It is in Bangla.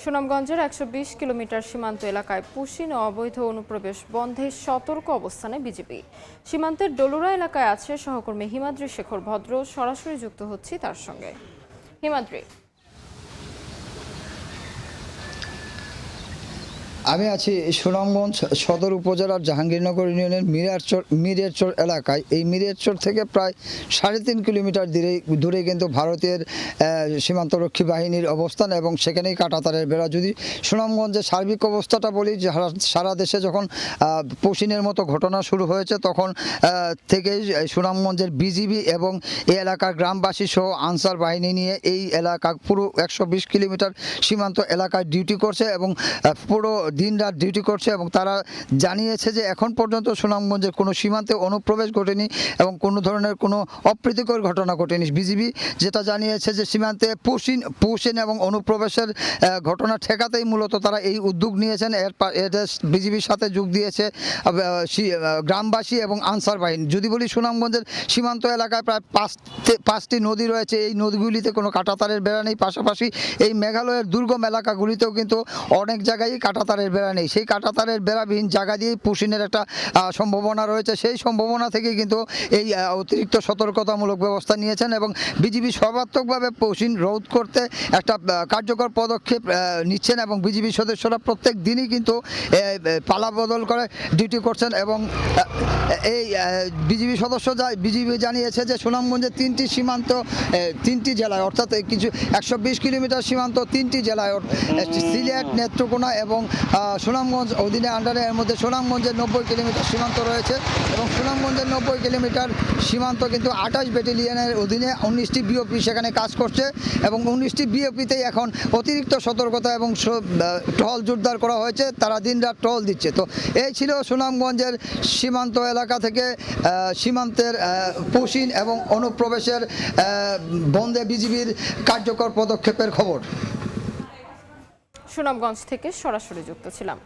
সুনামগঞ্জের ১২০ কিলোমিটার সীমান্ত এলাকায় পুশিন ও অবৈধ অনুপ্রবেশ বন্ধে সতর্ক অবস্থানে বিজিবি। সীমান্তের ডলুরা এলাকায় আছে সহকর্মী হিমাদ্রি শেখর ভদ্র। সরাসরি যুক্ত হচ্ছি তার সঙ্গে। হিমাদ্রি, আমি আছি সুনামগঞ্জ সদর উপজেলার জাহাঙ্গীরনগর ইউনিয়নের মিরেরচর এলাকায়। এই মিরেরচর থেকে প্রায় ৩.৫ কিলোমিটার দূরে কিন্তু ভারতের সীমান্তরক্ষী বাহিনীর অবস্থান এবং সেখানেই কাঁটাতারের বেড়া। যদি সুনামগঞ্জের সার্বিক অবস্থাটা বলি, সারা দেশে যখন পশিনের মতো ঘটনা শুরু হয়েছে তখন থেকেই সুনামগঞ্জের বিজিবি এবং এই এলাকার গ্রামবাসী সহ আনসার বাহিনী নিয়ে এই এলাকা পুরো ১২০ কিলোমিটার সীমান্ত এলাকায় ডিউটি করছে এবং পুরো দিনরাত ডিউটি করছে। এবং তারা জানিয়েছে যে এখন পর্যন্ত সুনামগঞ্জের কোনো সীমান্তে অনুপ্রবেশ ঘটেনি এবং কোনো ধরনের কোনো অপ্রীতিকর ঘটনা ঘটেনি। বিজিবি যেটা জানিয়েছে যে সীমান্তে পুশিন এবং অনুপ্রবেশের ঘটনা ঠেকাতেই মূলত তারা এই উদ্যোগ নিয়েছেন। এর বিজিবির সাথে যোগ দিয়েছে গ্রামবাসী এবং আনসার বাহিনী। যদি বলি সুনামগঞ্জের সীমান্ত এলাকায় প্রায় পাঁচটি নদী রয়েছে। এই নদীগুলিতে কোনো কাঁটাতারের বেড়া নেই। পাশাপাশি এই মেঘালয়ের দুর্গম এলাকাগুলিতেও কিন্তু অনেক জায়গায় কাঁটাতারের বেড়া নেই। সেই কাঁটাতারের বেড়াবিহীন জায়গা দিয়েই পুশিনের একটা সম্ভাবনা রয়েছে। সেই সম্ভাবনা থেকে কিন্তু এই অতিরিক্ত সতর্কতামূলক ব্যবস্থা নিয়েছেন এবং বিজিবি সর্বাত্মকভাবে পুশিন রোধ করতে একটা কার্যকর পদক্ষেপ নিচ্ছেন এবং বিজিবি সদস্যরা প্রত্যেক দিনই কিন্তু পালা বদল করে ডিউটি করছেন। এবং এই বিজিবি বিজিবি জানিয়েছে যে সুনামগঞ্জের তিনটি জেলায়, অর্থাৎ কিছু ১২০ কিলোমিটার সীমান্ত 3টি জেলায়, সিলেট, নেত্রকোনা এবং সুনামগঞ্জ অধীনে আন্ডারে। এর মধ্যে সুনামগঞ্জের ৯০ কিলোমিটার সীমান্ত রয়েছে এবং সুনামগঞ্জের ৯০ কিলোমিটার সীমান্ত কিন্তু ২৮ ব্যাটালিয়নের অধীনে ১৯টি বিওপি সেখানে কাজ করছে এবং ১৯টি বিওপিতেই এখন অতিরিক্ত সতর্কতা এবং টহল জোরদার করা হয়েছে। তারা দিনরাত টহল দিচ্ছে। তো এই ছিল সুনামগঞ্জের সীমান্ত এলাকা থেকে সীমান্তের পুশিন এবং অনুপ্রবেশের বন্ধে বিজিবির কার্যকর পদক্ষেপের খবর। সুনামগঞ্জ থেকে সরাসরি যুক্ত ছিলাম।